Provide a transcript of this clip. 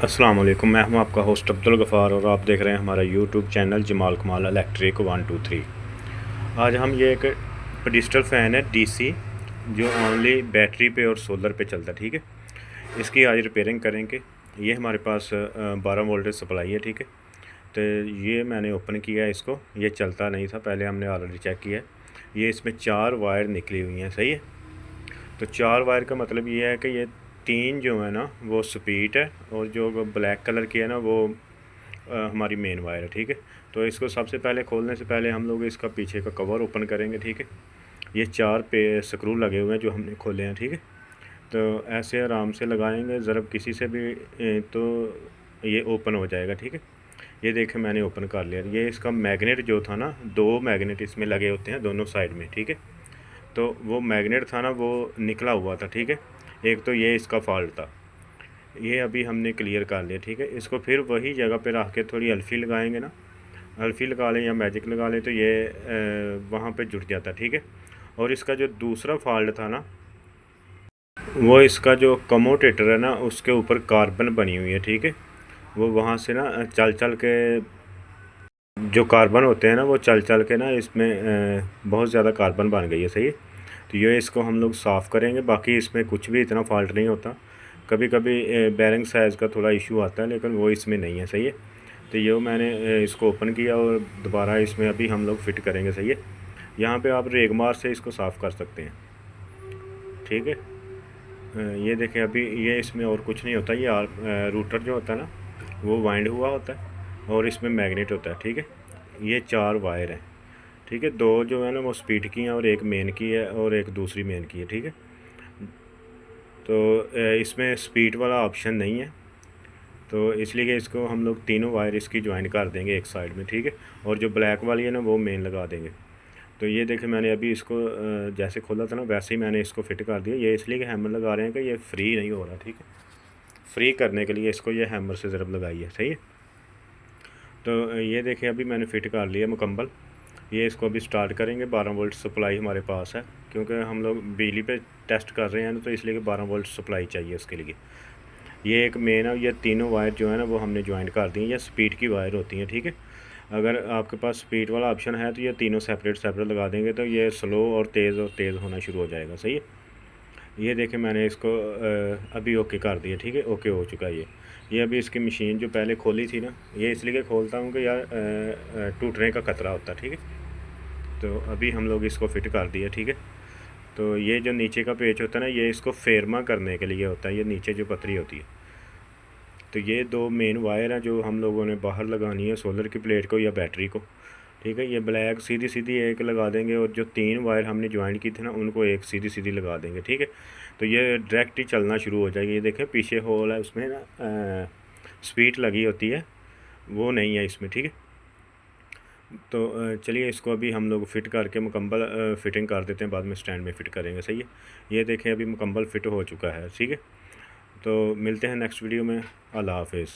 अस्सलाम वालेकुम। मैं हूं आपका होस्ट अब्दुल गफ़ार और आप देख रहे हैं हमारा यूट्यूब चैनल जमाल कमाल इलेक्ट्रिक 123। आज हम ये एक पेडिस्टल फ़ैन है डीसी जो ओनली बैटरी पे और सोलर पे चलता है, ठीक है। इसकी आज रिपेयरिंग करेंगे। ये हमारे पास 12 वोल्टेज सप्लाई है, ठीक है। तो ये मैंने ओपन किया है इसको, ये चलता नहीं था, पहले हमने ऑलरेडी चेक किया है। ये इसमें 4 वायर निकली हुई हैं, सही है। तो 4 वायर का मतलब ये है कि ये 3 जो है ना वो स्पीड है और जो ब्लैक कलर की है ना वो हमारी मेन वायर है, ठीक है। तो इसको सबसे पहले खोलने से पहले हम लोग इसका पीछे का कवर ओपन करेंगे, ठीक है। ये 4 पे स्क्रू लगे हुए हैं जो हमने खोले हैं, ठीक है। तो ऐसे आराम से लगाएंगे, ज़रा किसी से भी तो ये ओपन हो जाएगा, ठीक है। ये देखें मैंने ओपन कर लिया। ये इसका मैग्नेट जो था ना, 2 मैग्नेट इसमें लगे होते हैं दोनों साइड में, ठीक है। तो वो मैग्नेट था ना वो निकला हुआ था, ठीक है। एक तो ये इसका फॉल्ट था, ये अभी हमने क्लियर कर लिया, ठीक है। इसको फिर वही जगह पे रख के थोड़ी अल्फ़ी लगाएंगे ना, अल्फ़ी लगा लें या मैजिक लगा लें तो ये वहाँ पे जुड़ जाता, ठीक है। और इसका जो दूसरा फॉल्ट था ना वो इसका जो कमोटेटर है ना उसके ऊपर कार्बन बनी हुई है, ठीक है। वो वहाँ से ना चल चल के जो कार्बन होते हैं ना वो चल चल के ना इसमें बहुत ज़्यादा कार्बन बन गई है, सही है। तो ये इसको हम लोग साफ़ करेंगे। बाकी इसमें कुछ भी इतना फॉल्ट नहीं होता, कभी कभी बैरिंग साइज़ का थोड़ा इशू आता है लेकिन वो इसमें नहीं है, सही है। तो ये मैंने इसको ओपन किया और दोबारा इसमें अभी हम लोग फ़िट करेंगे, सही है। यहाँ पे आप रेगमार से इसको साफ़ कर सकते हैं, ठीक है। ये देखें अभी ये इसमें और कुछ नहीं होता। ये रूटर जो होता है ना वो वाइंड हुआ होता है और इसमें मैग्नेट होता है, ठीक है। ये 4 वायर हैं, ठीक है। 2 जो है ना वो स्पीड की हैं और एक मेन की है और एक दूसरी मेन की है, ठीक है। तो इसमें स्पीड वाला ऑप्शन नहीं है, तो इसलिए कि इसको हम लोग तीनों वायर इसकी ज्वाइन कर देंगे एक साइड में, ठीक है। और जो ब्लैक वाली है ना वो मेन लगा देंगे। तो ये देखें मैंने अभी इसको जैसे खोला था ना वैसे ही मैंने इसको फिट कर दिया। ये इसलिए कि हैमर लगा रहे हैं कि ये फ्री नहीं हो रहा, ठीक है। फ्री करने के लिए इसको ये हैमर से ज़रब लगाई है, सही है। तो ये देखें अभी मैंने फ़िट कर लिया मुकम्मल। ये इसको अभी स्टार्ट करेंगे। 12 वोल्ट सप्लाई हमारे पास है क्योंकि हम लोग बिजली पे टेस्ट कर रहे हैं ना, तो इसलिए कि 12 वोल्ट सप्लाई चाहिए उसके लिए। ये एक मेन है, ये तीनों वायर जो है ना वो हमने ज्वाइन कर दी हैं। ये स्पीड की वायर होती हैं, ठीक है। अगर आपके पास स्पीड वाला ऑप्शन है तो ये तीनों सेपरेट सेपरेट लगा देंगे तो ये स्लो और तेज़ होना शुरू हो जाएगा, सही है। ये देखें मैंने इसको अभी ओके कर दिया, ठीक है। ओके हो चुका है ये अभी इसकी मशीन जो पहले खोली थी ना, ये इसलिए खोलता हूँ कि यार टूटने का खतरा होता है, ठीक है। तो अभी हम लोग इसको फिट कर दिया, ठीक है। तो ये जो नीचे का पेच होता है ना ये इसको फेरमा करने के लिए होता है, ये नीचे जो पतरी होती है। तो ये 2 मेन वायर हैं जो हम लोगों ने बाहर लगानी है सोलर की प्लेट को या बैटरी को, ठीक है। ये ब्लैक सीधी सीधी एक लगा देंगे और जो 3 वायर हमने ज्वाइन की थी ना उनको एक सीधी सीधी लगा देंगे, ठीक है। तो ये डायरेक्ट ही चलना शुरू हो जाएगी। ये देखें पीछे होल है उसमें ना स्पीड लगी होती है, वो नहीं है इसमें, ठीक है। तो चलिए इसको अभी हम लोग फ़िट करके मुकम्मल फ़िटिंग कर देते हैं, बाद में स्टैंड में फ़िट करेंगे, सही है। ये देखें अभी मुकम्मल फ़िट हो चुका है, ठीक है। तो मिलते हैं नेक्स्ट वीडियो में। अल्लाह हाफ़िज़।